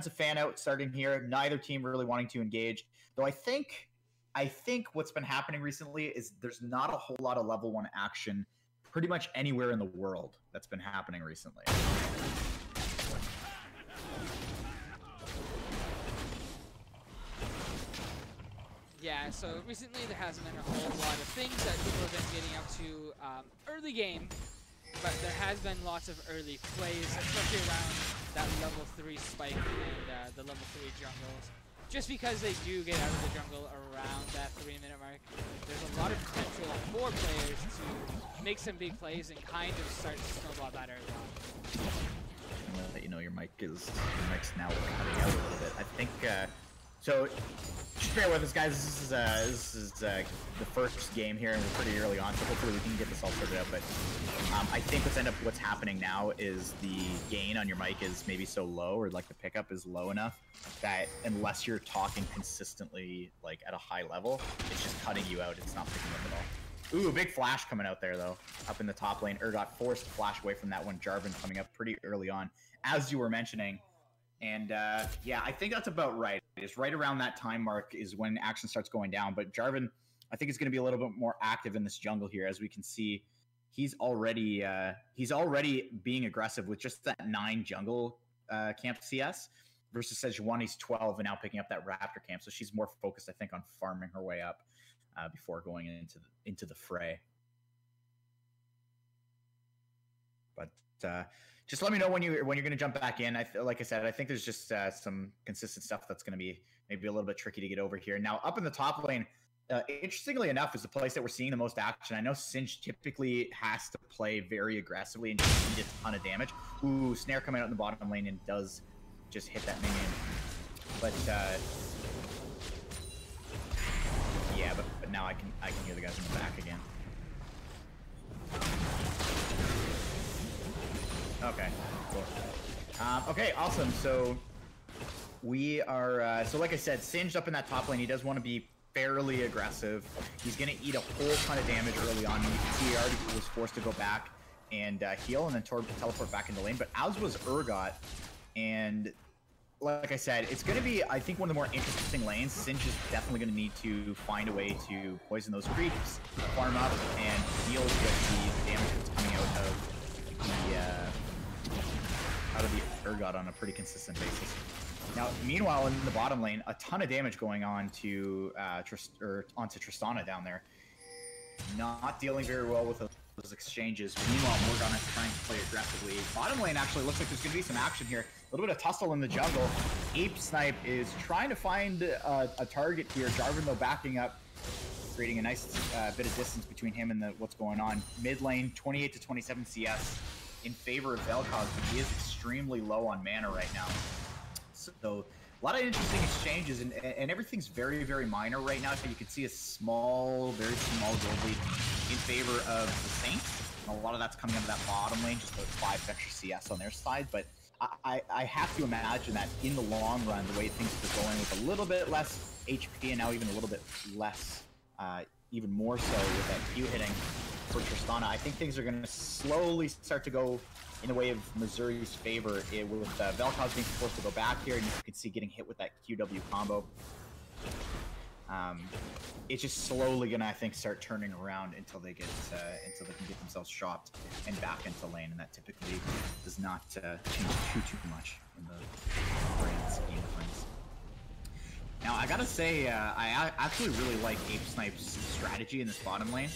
defensive fan out starting here. Neither team really wanting to engage. Though I think what's been happening recently is there's not a whole lot of level 1 action pretty much anywhere in the world that's been happening recently. Yeah, so recently there hasn't been a whole lot of things that people have been getting up to early game, but there has been lots of early plays, especially around that level 3 spike and the level 3 jungles. Just because they do get out of the jungle around that 3-minute mark, there's a lot of potential for players to make some big plays and kind of start to snowball that early on. I'm gonna let you know your mic's now cutting out a little bit. I think so. Just bear with us, guys. This is the first game here, and we're pretty early on, so hopefully we can get this all sorted out. But I think what's happening now is the gain on your mic is maybe so low, or like the pickup is low enough that unless you're talking consistently, like at a high level, it's just cutting you out. It's not picking up at all. Ooh, big flash coming out there though, up in the top lane. Got forced to flash away from that one. Jarvan coming up pretty early on, as you were mentioning. And yeah, I think that's about right. It's right around that time mark is when action starts going down. But Jarvan, I think, is going to be a little bit more active in this jungle here. As we can see, he's already being aggressive with just that 9 jungle camp CS versus Sejuani's 12 and now picking up that Raptor camp. So she's more focused, I think, on farming her way up before going into the fray. But just let me know when you're going to jump back in. Like I said, I think there's just some consistent stuff that's going to be maybe a little bit tricky to get over here. Now, up in the top lane, interestingly enough, is the place that we're seeing the most action. I know Singe typically has to play very aggressively and just eat a ton of damage. Ooh, Snare coming out in the bottom lane and does just hit that minion. But yeah, but now I can hear the guys in the back again. Okay, cool. Okay, awesome. So we are, so like I said, Singed up in that top lane. He does want to be fairly aggressive. He's going to eat a whole ton of damage early on. You can see he already was forced to go back and heal and then teleport back into lane. But as was Urgot, and like I said, it's going to be, I think, one of the more interesting lanes. Singe is definitely going to need to find a way to poison those creeps, farm up, and deal with the damage that's coming out of the Urgot on a pretty consistent basis. Now, meanwhile, in the bottom lane, a ton of damage going on to onto Tristana down there. Not dealing very well with those exchanges. Meanwhile, Morgana is trying to play aggressively. Bottom lane actually looks like there's going to be some action here. A little bit of tussle in the jungle. Ape Snipe is trying to find a target here. Jarvan, though, backing up, creating a nice bit of distance between him and what's going on. Mid lane, 28 to 27 CS in favor of Vel'Koz, but he is extremely low on mana right now. So a lot of interesting exchanges, and everything's very, very minor right now. So you can see a small, very small gold lead in favor of the Saints. And a lot of that's coming out of that bottom lane, just about 5 extra CS on their side. But I have to imagine that in the long run, the way things are going with a little bit less HP and now even a little bit less, even more so with that Q hitting for Tristana, I think things are going to slowly start to go in the way of Missouri's favor, with Vel'Koz being forced to go back here, and you can see getting hit with that QW combo. It's just slowly gonna, I think, start turning around until they can get themselves shopped and back into lane, and that typically does not change too much in the grand scheme of things. Now, I gotta say, I actually really like Ape Snipe's strategy in this bottom lane.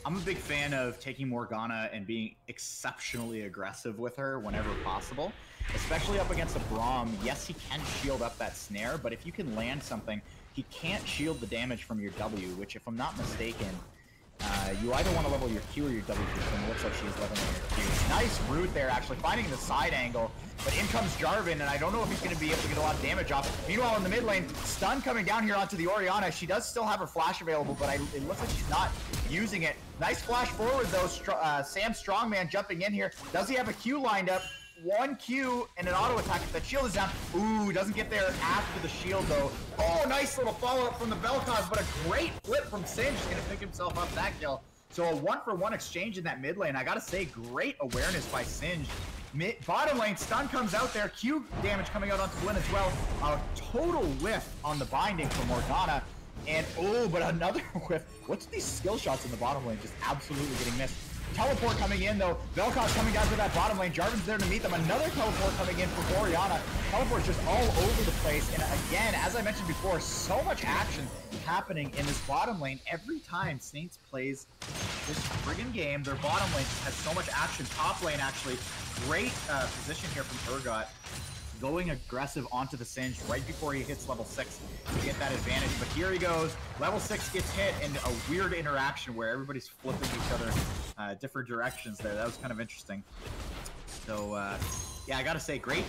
I'm a big fan of taking Morgana and being exceptionally aggressive with her whenever possible, especially up against a Braum. Yes, he can shield up that snare, but if you can land something, he can't shield the damage from your W, which, if I'm not mistaken, you either want to level your Q or your W, and it looks like she's leveling your Q. Nice root there, actually, finding the side angle, but in comes Jarvan, and I don't know if he's going to be able to get a lot of damage off. Meanwhile, in the mid lane, stun coming down here onto the Orianna. She does still have her flash available, but it looks like she's not using it. Nice flash forward, though. Sam Strongman jumping in here. Does he have a Q lined up? 1 Q and an auto attack if that shield is down. Ooh, doesn't get there after the shield, though. Oh, nice little follow-up from the Vel'Koz, but a great flip from Singe. He's going to pick himself up that kill. So a 1-for-1 exchange in that mid lane. I got to say, great awareness by Singe. Bottom lane, stun comes out there. Q damage coming out onto Blinn as well. A total whiff on the binding from Morgana. And, oh, but another whiff. What's these skill shots in the bottom lane? Just absolutely getting missed. Teleport coming in, though. Vel'Koz coming down to that bottom lane. Jarvan's there to meet them. Another teleport coming in for Orianna. Teleport just all over the place. And again, as I mentioned before, so much action happening in this bottom lane. Every time Saints plays this friggin' game, their bottom lane just has so much action. Top lane, actually, great position here from Urgot. Going aggressive onto the Singed right before he hits level 6 to get that advantage. But here he goes. Level 6 gets hit in a weird interaction where everybody's flipping each other different directions there. That was kind of interesting. So, yeah, I gotta say, great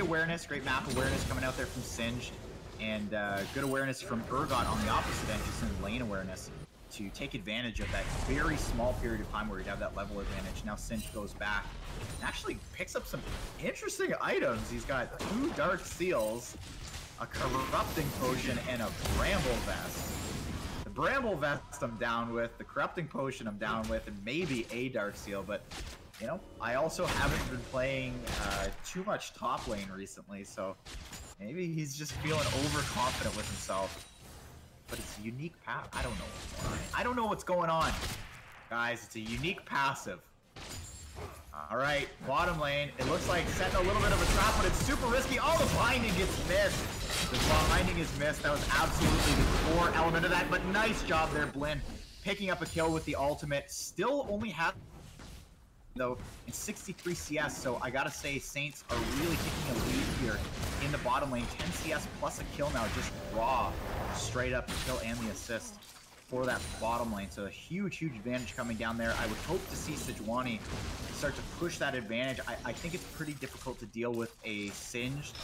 awareness, great map awareness coming out there from Singed. And good awareness from Urgot on the opposite end, just in lane awareness, to take advantage of that very small period of time where he'd have that level advantage. Now Singed goes back and actually picks up some interesting items. He's got 2 Dark Seals, a Corrupting Potion, and a Bramble Vest. The Bramble Vest I'm down with, the Corrupting Potion I'm down with, and maybe a Dark Seal, but you know, I also haven't been playing too much top lane recently, so maybe he's just feeling overconfident with himself. But it's a unique path. I don't know. I don't know what's going on. Guys, it's a unique passive. Alright, bottom lane. It looks like setting a little bit of a trap, but it's super risky. Oh, the binding gets missed. The binding is missed. That was absolutely the core element of that, but nice job there, Blinn. Picking up a kill with the ultimate. Still only have, though, in 63 CS, so I gotta say Saints are really taking a lead here in the bottom lane. 10 CS plus a kill now, just raw, straight up the kill and the assist for that bottom lane. So a huge advantage coming down there. I would hope to see Sejuani start to push that advantage. I think it's pretty difficult to deal with a Singed.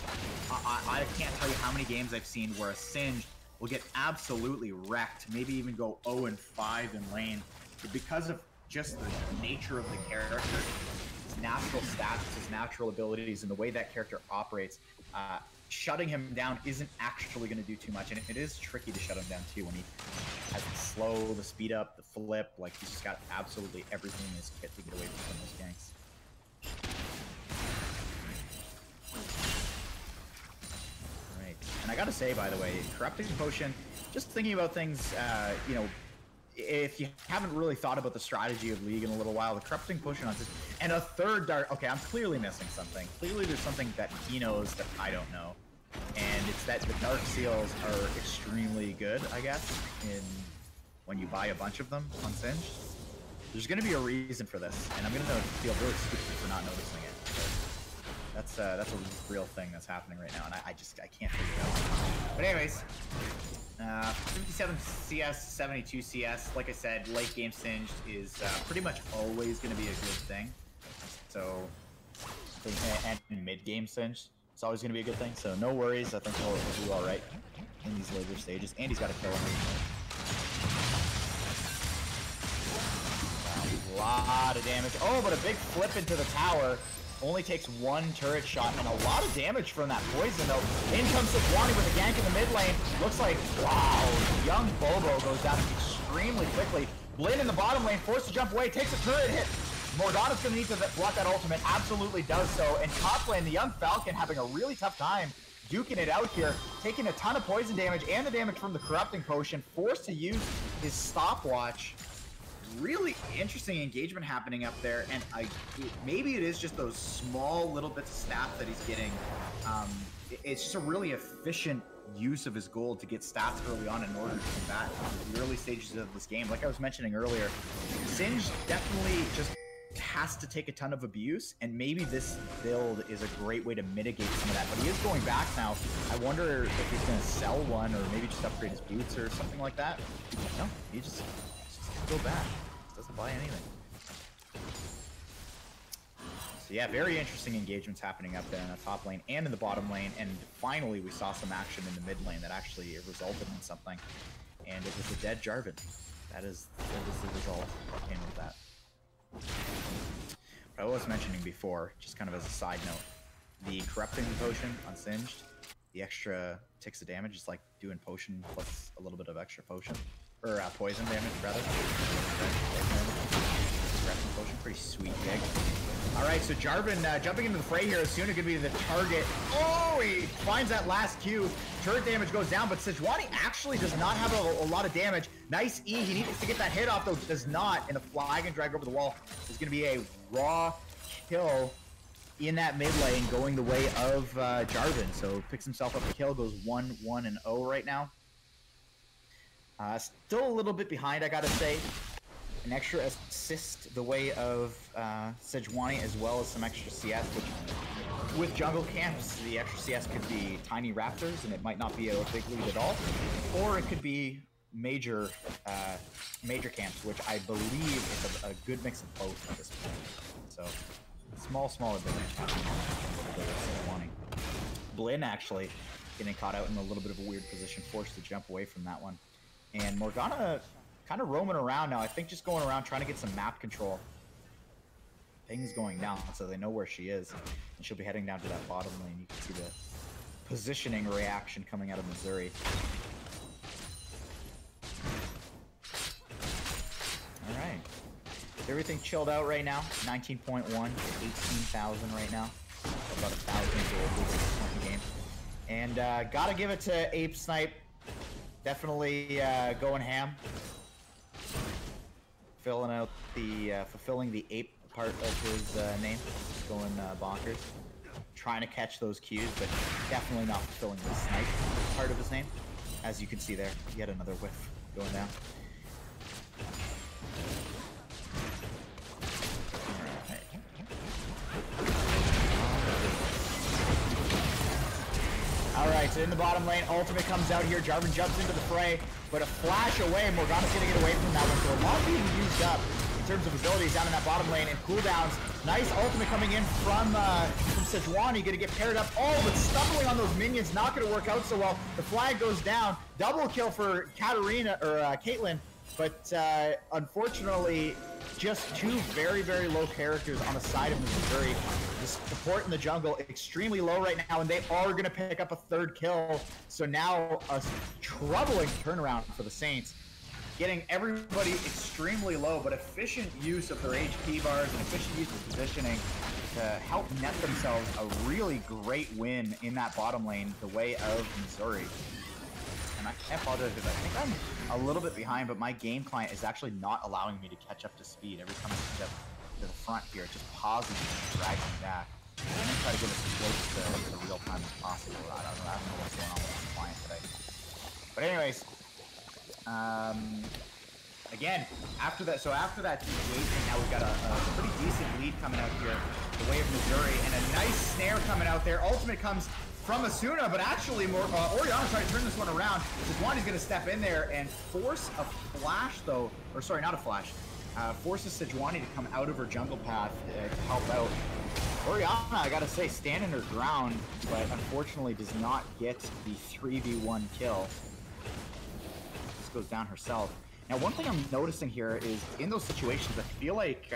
I can't tell you how many games I've seen where a Singed will get absolutely wrecked, maybe even go 0-5 in lane, but because of just the nature of the character, his natural stats, his natural abilities, and the way that character operates, shutting him down isn't actually going to do too much, and it is tricky to shut him down too when he has the slow, the speed up, the flip. Like, he's just got absolutely everything in his kit to get away from those ganks. Right, and I gotta say, by the way, Corrupting Potion, just thinking about things, you know, if you haven't really thought about the strategy of League in a little while, the Corrupting Potion on this, and a third Dark, okay, I'm clearly missing something. Clearly there's something that he knows that I don't know. And it's that the Dark Seals are extremely good, I guess, in when you buy a bunch of them on Singed. There's gonna be a reason for this, and I'm gonna feel really stupid for not noticing it. That's a real thing that's happening right now, and I can't figure it out. But anyways, 57 CS, 72 CS. Like I said, late game Singed is pretty much always going to be a good thing. So, and mid game Singed, it's always going to be a good thing. So no worries. I think he'll do all right in these later stages. And he's got a kill him. Wow, a lot of damage. Oh, but a big flip into the tower. Only takes 1 turret shot and a lot of damage from that poison, though. In comes Sejuani with a gank in the mid lane. Looks like, wow, young Bobo goes down extremely quickly. Blinn in the bottom lane, forced to jump away, takes a turret hit. Morgana's going to need to block that ultimate, absolutely does so. And top lane, the young Falcon having a really tough time duking it out here, taking a ton of poison damage and the damage from the Corrupting Potion, forced to use his stopwatch. Really interesting engagement happening up there, and maybe it is just those small little bits of stats that he's getting. It's just a really efficient use of his gold to get stats early on in order to combat the early stages of this game. Like I was mentioning earlier, Singed definitely just has to take a ton of abuse, and maybe this build is a great way to mitigate some of that. But he is going back now. I wonder if he's going to sell one or maybe just upgrade his boots or something like that. No, he just go back. Doesn't buy anything. So yeah, very interesting engagements happening up there in the top lane and in the bottom lane, and finally we saw some action in the mid lane that actually resulted in something, and it was a dead Jarvan. That is the result that came with that. But I was mentioning before, just kind of as a side note, the Corrupting Potion on Singed, the extra ticks of damage is like doing potion plus a little bit of extra potion. Or poison damage, rather. Corrupting Potion, pretty sweet gig. All right, so Jarvan jumping into the fray here is soon going to be the target. Oh, he finds that last Q. Turret damage goes down, but Sejuani actually does not have a lot of damage. Nice E. He needs to get that hit off, though does not. And the flag and drag over the wall is going to be a raw kill in that mid lane going the way of Jarvan. So picks himself up a kill, goes 1-1-0 right now. Still a little bit behind, I gotta say. An extra assist the way of Sejuani, as well as some extra CS, which with jungle camps, the extra CS could be tiny raptors, and it might not be a big lead at all, or it could be major camps, which I believe is a good mix of both at this point. So small advantage. Blinn actually getting caught out in a little bit of a weird position, forced to jump away from that one. And Morgana kind of roaming around now. I think just going around trying to get some map control. Things going down, so they know where she is. And she'll be heading down to that bottom lane. You can see the positioning reaction coming out of Missouri. Alright. Everything chilled out right now. 19.1 to 18,000 right now. About 1,000 gold at this point in the game. And gotta give it to Ape Snipe. Definitely going ham. Filling out the fulfilling the ape part of his name. Going bonkers. Trying to catch those cues, but definitely not fulfilling the snipe part of his name. As you can see there, yet another whiff going down. Alright, so in the bottom lane, ultimate comes out here. Jarvan jumps into the fray, but a flash away. Morgana's gonna get away from that one, so a lot being used up in terms of abilities down in that bottom lane and cooldowns. Nice ultimate coming in from Sejuani, gonna get paired up. Oh, but stumbling on those minions, not gonna work out so well. The flag goes down. Double kill for Katarina, or Caitlyn, but unfortunately, just two very low characters on the side of Missouri. The support in the jungle extremely low right now, and they are going to pick up a third kill. So now a troubling turnaround for the Saints. Getting everybody extremely low, but efficient use of their HP bars and efficient use of positioning to help net themselves a really great win in that bottom lane the way of Missouri. And I apologize because I think I'm a little bit behind, but my game client is actually not allowing me to catch up to speed. Every time I step to the front here, it just pauses me and drags me back. I'm going to try to get as close to real time as possible. I don't know what's going on with my client today. But anyways, again, after that engagement, now we've got a pretty decent lead coming out here the way of Missouri, and a nice snare coming out there. Ultimate comes from Asuna, but actually Orianna trying to turn this one around. Sejuani's going to step in there and force a flash, though, or sorry, not a flash. Forces Sejuani to come out of her jungle path to help out. Orianna, I gotta say, standing her ground, but unfortunately does not get the 3v1 kill. Just goes down herself. Now, one thing I'm noticing here is in those situations, I feel like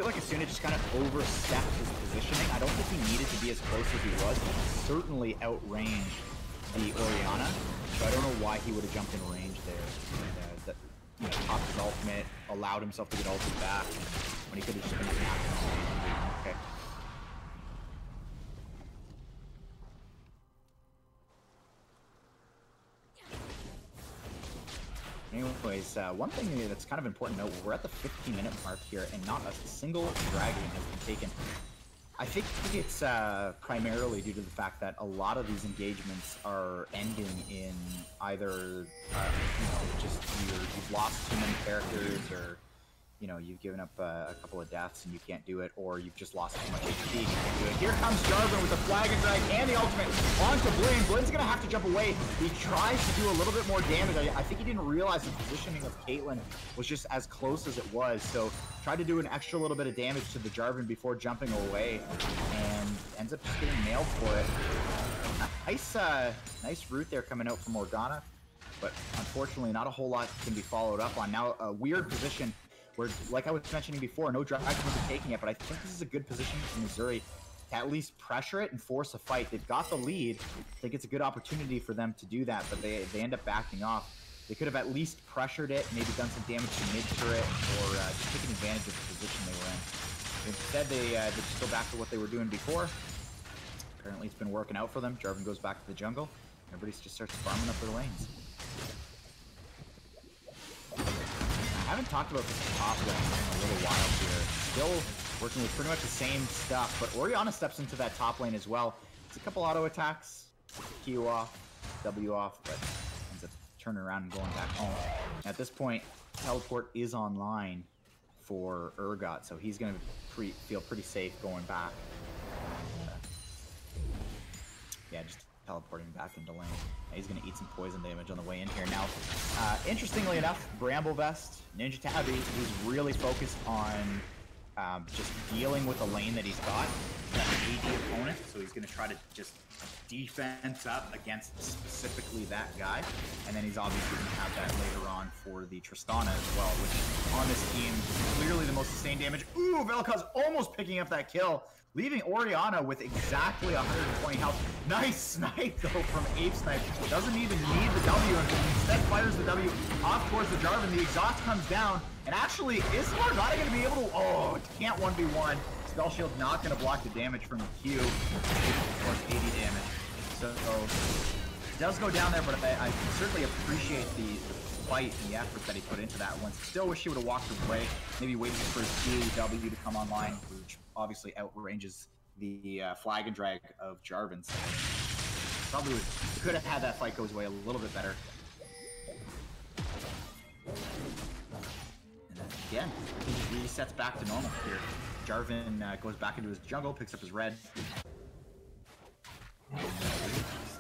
Asuna just kind of overstepped his positioning. I don't think he needed to be as close as he was, but he certainly outranged the Orianna. So I don't know why he would have jumped in range there. And, popped his ultimate, allowed himself to get ulted back when he could have just been snapped. Okay. Anyways, one thing that's kind of important to note, we're at the 15-minute mark here, and not a single dragon has been taken. I think it's primarily due to the fact that a lot of these engagements are ending in either, just you've lost too many characters, or you've given up a couple of deaths and you can't do it, or you've just lost too much HP and you can't do it. Here comes Jarvan with the flag and drag and the ultimate onto Blinn. Blinn's gonna have to jump away. He tries to do a little bit more damage. I think he didn't realize the positioning of Caitlyn was just as close as it was, so tried to do an extra little bit of damage to the Jarvan before jumping away, and ends up just getting nailed for it. Nice route there coming out from Morgana, but unfortunately not a whole lot can be followed up on. Now a weird position where, like I was mentioning before, no dragons are taking it, but I think this is a good position for Missouri to at least pressure it and force a fight. They've got the lead. I think it's a good opportunity for them to do that, but they end up backing off. They could have at least pressured it, maybe done some damage to mid turret, or just taken advantage of the position they were in. Instead, they just go back to what they were doing before. Apparently, it's been working out for them. Jarvan goes back to the jungle. Everybody just starts farming up their lanes. I haven't talked about this top lane in a little while here. Still working with pretty much the same stuff, but Orianna steps into that top lane as well. It's a couple auto attacks, Q off, W off, but ends up turning around and going back home. At this point, teleport is online for Urgot, so he's going to feel pretty safe going back. Yeah, just teleporting back into lane. He's going to eat some poison damage on the way in here. Now, interestingly enough, Bramble Vest, Ninja Tabby, who's really focused on just dealing with the lane that he's got, that AD opponent, so he's going to try to just defense up against specifically that guy, and then he's obviously going to have that later on for the Tristana as well, which on this team is clearly the most sustained damage. Ooh, Vel'Koz almost picking up that kill, leaving Orianna with exactly 120 health. Nice snipe though from Ape Snipe. Doesn't even need the W, and instead fires the W off towards the Jarvan. The exhaust comes down, and actually is Morgana going to be able to, oh, it can't 1v1. Spell Shield not going to block the damage from the Q. Of course, 80 damage. So it does go down there, but I certainly appreciate the fight and the effort that he put into that one. Still wish he would have walked away, maybe waited for his W to come online, which obviously outranges the flag and drag of Jarvan. So probably could have had that fight go his way a little bit better. And then again, he resets back to normal here. Jarvan goes back into his jungle, picks up his red.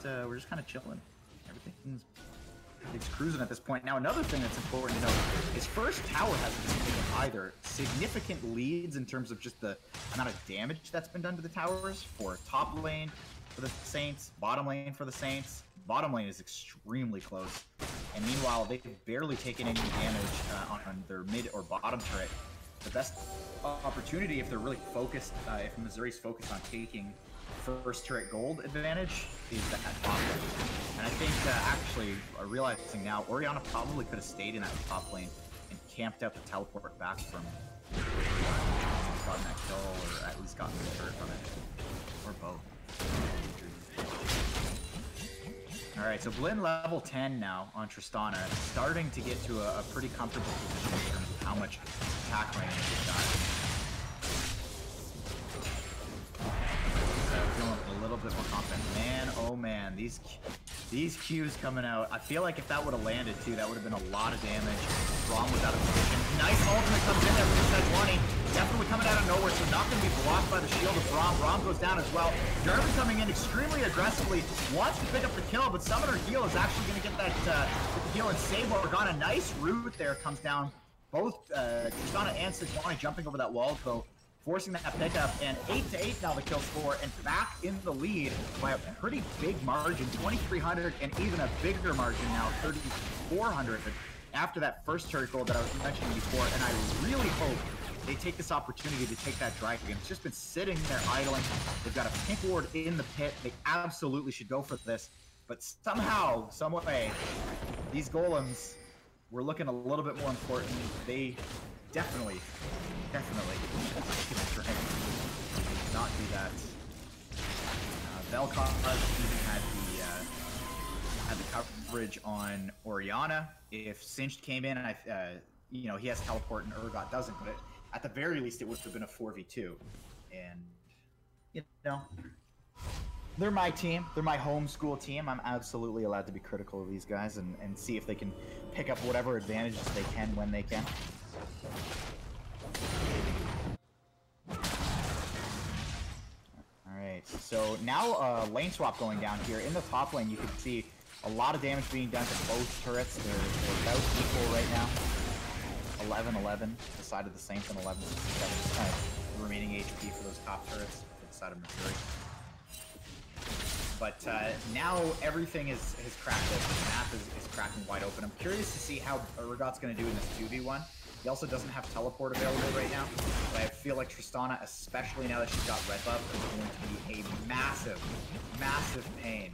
We're just kind of chilling. Everything's cruising at this point. Now, another thing that's important to note is first tower hasn't been taken either. Significant leads in terms of just the amount of damage that's been done to the towers for top lane for the Saints, bottom lane for the Saints. Bottom lane is extremely close. And meanwhile, they've barely taken any damage on their mid or bottom turret. The best opportunity, if they're really focused, if Missouri's focused on taking first turret gold advantage, is that top lane. And I think actually realizing now, Orianna probably could have stayed in that top lane and camped out the teleport back from gotten that kill, or at least gotten the turret from it, or both. All right, so Blinn level 10 now on Tristana, starting to get to a pretty comfortable position in terms of how much attack range he's got. Feeling a little bit more confident. Man, oh man, these Qs coming out. I feel like if that would have landed too, that would have been a lot of damage. Braum was out of position. Nice ultimate comes in there for the 20. Definitely coming out of nowhere, so not going to be blocked by the shield of Braum. Braum goes down as well. Jarvan coming in extremely aggressively. Wants to pick up the kill, but Summoner Heal is actually going to get that heal and save Morgana. Nice root there comes down. Both Tristana and Sejuani jumping over that wall, though, forcing that pickup, and 8-8 now the kill score, and back in the lead by a pretty big margin, 2,300, and even a bigger margin now, 3,400, after that first turret goal that I was mentioning before. And I really hope they take this opportunity to take that dragon. It's just been sitting there idling. They've got a pink ward in the pit. They absolutely should go for this, but somehow, some way, these golems were looking a little bit more important. They definitely not do that. Vel'Koz even had the coverage on Orianna. If Singed came in, and you know, he has teleport and Urgot doesn't, but at the very least it would have been a 4v2. And you know, they're my team. They're my homeschool team. I'm absolutely allowed to be critical of these guys and see if they can pick up whatever advantages they can when they can. Alright, so now lane swap going down here. In the top lane, you can see a lot of damage being done to both turrets. They're about equal right now. 11-11, the side of the Saints, and 11-67, the remaining HP for those top turrets for the side of Missouri. But now everything has cracked open. The map is cracking wide open. I'm curious to see how Urgot's going to do in this 2v1. He also doesn't have teleport available right now, but I feel like Tristana, especially now that she's got red buff, is going to be a massive, massive pain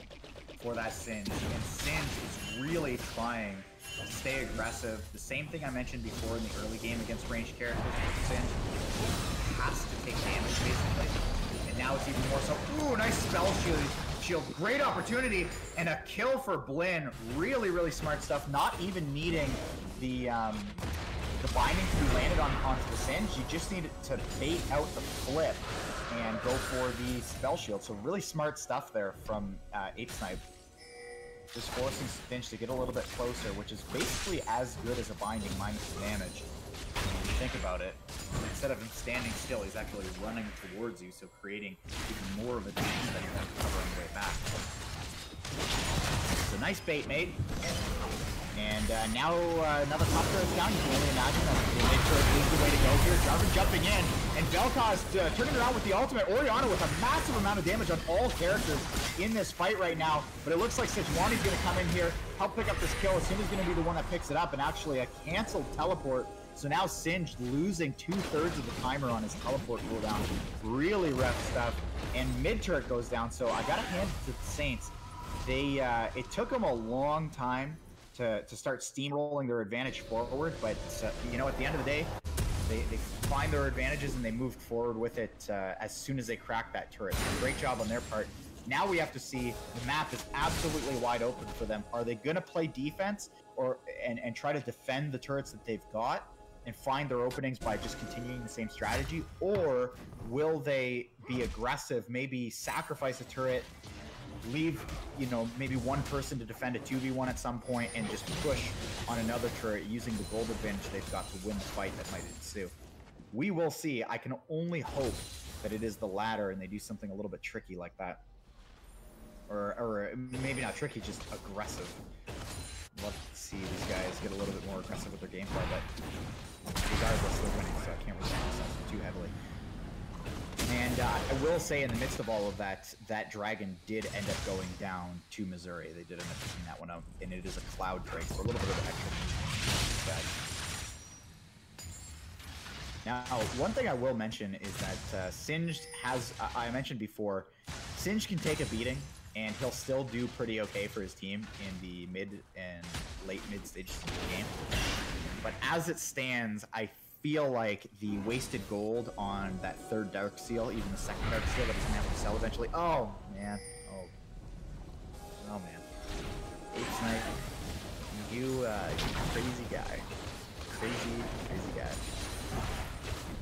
for that Singed. And Singed is really trying to stay aggressive. The same thing I mentioned before in the early game against ranged characters with Singed. has to take damage, basically. And now it's even more so. Ooh, nice spell shield. Great opportunity. And a kill for Blinn. Really, really smart stuff. Not even needing the binding to be landed onto the Singe. You just need to bait out the flip and go for the spell shield. So really smart stuff there from Apesnipe. Just forcing Singe to get a little bit closer, which is basically as good as a binding minus the damage. When you think about it, instead of him standing still, he's actually running towards you, so creating even more of a damage that you have to cover on the way back. It's a nice bait made. And now another top throw is down. You can only imagine that the mid turret is the way to go here. Jarvan jumping in, and Vel'Koz turning around with the ultimate. Orianna with a massive amount of damage on all characters in this fight right now. But it looks like Sejuani's going to come in here, help pick up this kill. As soon as he's going to be the one that picks it up, and actually a canceled teleport. So now Singe losing 2/3 of the timer on his teleport cooldown. Really rough stuff. And mid turret goes down. So I got to hand it to the Saints. It took them a long time to start steamrolling their advantage forward, but you know, at the end of the day, they find their advantages and they moved forward with it as soon as they cracked that turret. So great job on their part. Now we have to see, the map is absolutely wide open for them. Are they going to play defense and try to defend the turrets that they've got and find their openings by just continuing the same strategy, or will they be aggressive, maybe sacrifice a turret, leave, you know, maybe one person to defend a 2v1 at some point and just push on another turret using the gold advantage they've got to win the fight that might ensue. We will see. I can only hope that it is the latter and they do something a little bit tricky like that. Or maybe not tricky, just aggressive. Love to see these guys get a little bit more aggressive with their gameplay, but regardless, they're winning, so I can't really myself too heavily. And I will say, in the midst of all of that, that dragon did end up going down to Missouri. They did end up picking that one up, and it is a cloud drake, so a little bit of an extra. Now, one thing I will mention is that Singed has, I mentioned before, Singed can take a beating, and he'll still do pretty okay for his team in the mid and late mid stages of the game. But as it stands, I feel like the wasted gold on that third Dark Seal, even the second Dark Seal that he's gonna have to sell eventually. Oh man, oh man, Apesnipe, you crazy guy, crazy guy.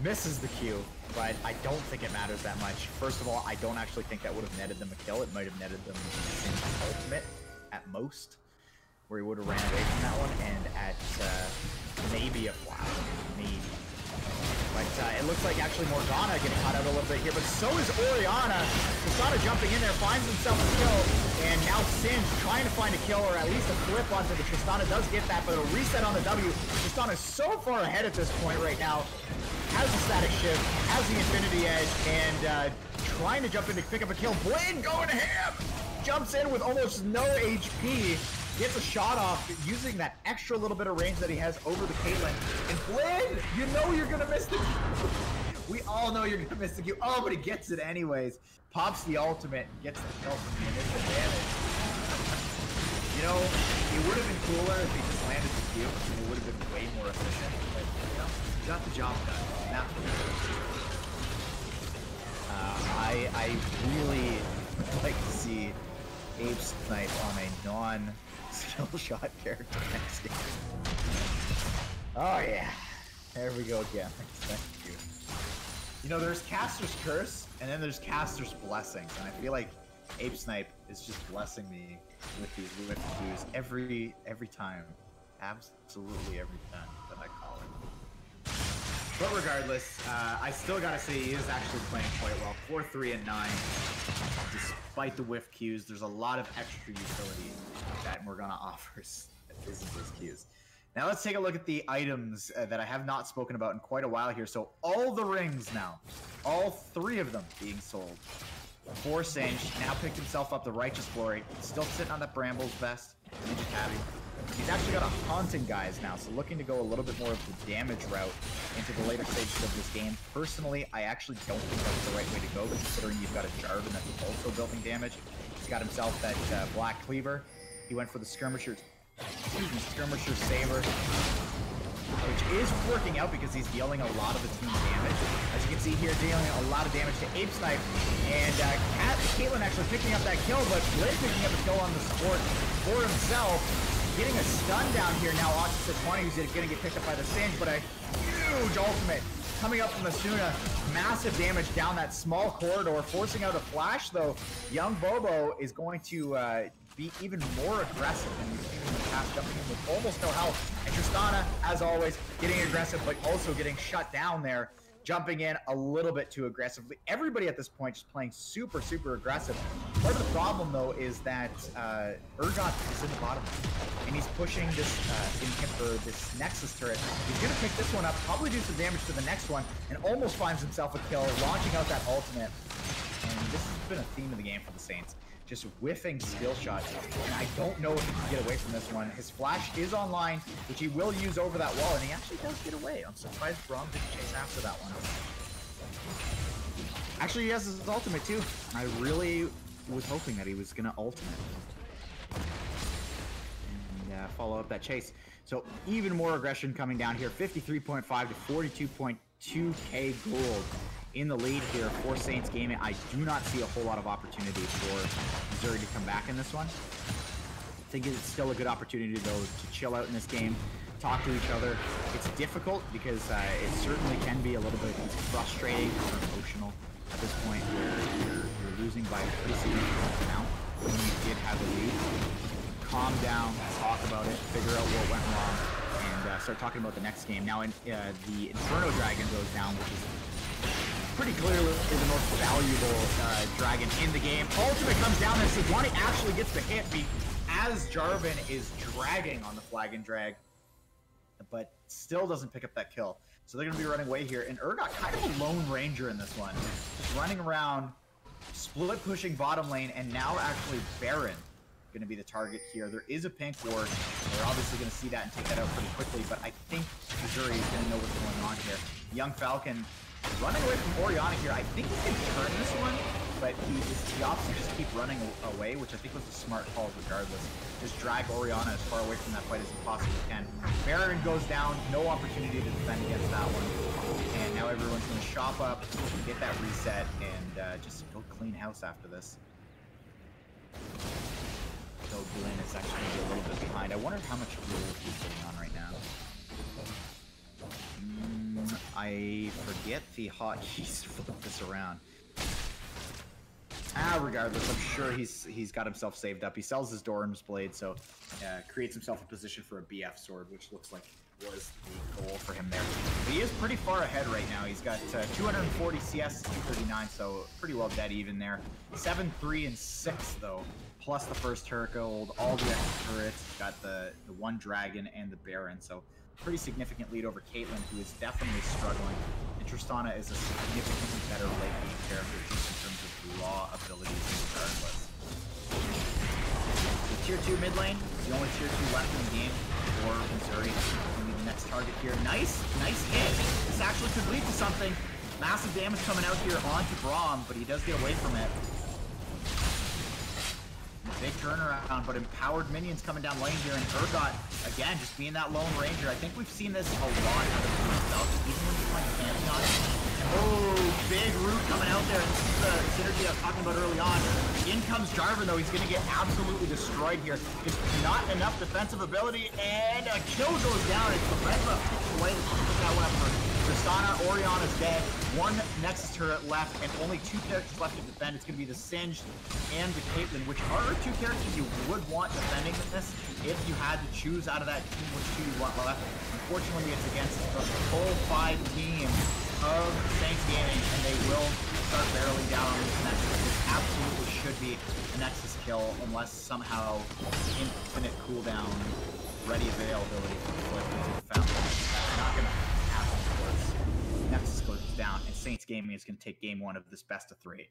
Misses the Q, but I don't think it matters that much. First of all, I don't actually think that would have netted them a kill. It might have netted them an ultimate at most, where he would have ran away from that one, and at maybe a flash, maybe. But it looks like actually Morgana getting caught out a little bit here, but so is Orianna. Tristana jumping in there, finds himself a kill, and now Singe trying to find a kill, or at least a flip onto the Tristana does get that, but a reset on the W. Tristana is so far ahead at this point right now. Has the static shift, has the infinity edge, and trying to jump in to pick up a kill. Blinn going ham! Jumps in with almost no HP. Gets a shot off using that extra little bit of range that he has over the Caitlyn. And Blinn, you know you're gonna miss the Q. We all know you're gonna miss the Q. Oh, but he gets it anyways. Pops the ultimate and gets the kill from the initial damage. You know, it would have been cooler if he just landed the Q. It would have been way more efficient. But, you know, he got the job done. Now, I really like to see Apesnipe on a non-skill shot character next game. Oh yeah, there we go again. Thank you. You know, there's Caster's Curse, and then there's Caster's Blessings, and I feel like Apesnipe is just blessing me with these whiff Qs every time. Absolutely every time that I call it. But regardless, I still gotta say he is actually playing quite well. 4-3 and 9. Despite the whiff Qs, there's a lot of extra utility that Morgana offers that isn't those Qs. Now let's take a look at the items that I have not spoken about in quite a while here. So all the rings now, all 3 of them being sold. For Singe, now picked himself up the Righteous Glory. Still sitting on that Brambles vest. Ninja Tabby. He's actually got a Haunting Guise now, so looking to go a little bit more of the damage route into the later stages of this game. Personally, I actually don't think that's the right way to go, considering you've got a Jarvan that's also building damage. He's got himself that Black Cleaver. He went for the Skirmisher Saber. which is working out because he's dealing a lot of the team damage. As you can see here, dealing a lot of damage to Ape Snipe, and Caitlyn actually picking up that kill, but Blitz picking up a kill on the support for himself. Getting a stun down here now, Oxus at 20, who's going to get picked up by the Singe, but a huge ultimate coming up from Asuna. Massive damage down that small corridor, forcing out a flash, though. Young Bobo is going to be even more aggressive than we've seen in the past, jumping in with almost no health. And Tristana, as always, getting aggressive, but also getting shut down there. Jumping in a little bit too aggressively. Everybody at this point just playing super, super aggressive. Part of the problem, though, is that Urgot is in the bottom, and he's pushing this this Nexus turret. He's going to pick this one up, probably do some damage to the next one, and almost finds himself a kill, launching out that ultimate. And this has been a theme of the game for the Saints. Just whiffing skill shots, and I don't know if he can get away from this one. His flash is online, which he will use over that wall, and he actually does get away. I'm surprised Braum didn't chase after that one. Actually, he has his ultimate too. I really was hoping that he was gonna ultimate and follow up that chase. So even more aggression coming down here. 53.5 to 42.2k gold in the lead here for Saints Gaming. I do not see a whole lot of opportunity for Missouri to come back in this one. I think it's still a good opportunity, though, to chill out in this game, talk to each other. It's difficult because it certainly can be a little bit frustrating or emotional at this point where you're losing by a pretty significant amount when you did have a lead. Calm down, talk about it, figure out what went wrong, and start talking about the next game. Now, the Inferno Dragon goes down, which is pretty clearly the most valuable dragon in the game. Ultimate comes down, and Sejuani actually gets the hit beat as Jarvan is dragging on the flag and drag, but still doesn't pick up that kill. So they're going to be running away here, and Urgot kind of a lone ranger in this one. Just running around, split pushing bottom lane, and now actually Baron going to be the target here. There is a pink ward. They're obviously going to see that and take that out pretty quickly, but I think Missouri is going to know what's going on here. Young Falcon running away from Orianna here. I think he can turn this one, but he opts to just keep running away, which I think was a smart call regardless. Just drag Orianna as far away from that fight as he possibly can. Baron goes down, no opportunity to defend against that one. And now everyone's going to shop up, get that reset, and just go clean house after this. So Glenn is actually going to be a little bit behind. I wonder how much gold he's sitting on right now. I forget the hotkeys to flip this around. Regardless, I'm sure he's got himself saved up. He sells his Doran's blade, so creates himself a position for a BF sword, which looks like was the goal for him there. But he is pretty far ahead right now. He's got 240 CS, 239, so pretty well dead even there. 7, 3, and 6 though, plus the first turret gold, all the extra turrets. He's got the one dragon and the Baron, so pretty significant lead over Caitlyn, who is definitely struggling. And Tristana is a significantly better late game character just in terms of raw abilities regardless. The tier 2 mid lane, the only tier 2 left in the game for Missouri. Going to be the next target here. Nice hit. This actually could lead to something. Massive damage coming out here onto Braum, but he does get away from it. Big turnaround, but empowered minions coming down lane here, and Urgot, again, just being that lone ranger. I think we've seen this a lot out of himself, even when he's playing Pantheon. Oh, big root coming out there. This is the synergy I was talking about early on. In comes Jarvan, though. He's going to get absolutely destroyed here. It's not enough defensive ability, and a kill goes down. It's the Brent away. Let's put that one up for Tristana. Orianna's dead. One Nexus turret left, and only 2 characters left to defend. It's going to be the Singe and the Caitlyn, which are 2 characters you would want defending this if you had to choose out of that team which 2 you want left. Unfortunately, it's against the full 5 team of Saints Gaming, and they will start barreling down on this Nexus. This absolutely should be a Nexus kill, unless somehow infinite cooldown ready availability for the Flip is found. That's not going to happen, of course. Nexus goes down, and Saints Gaming is going to take game 1 of this best of 3.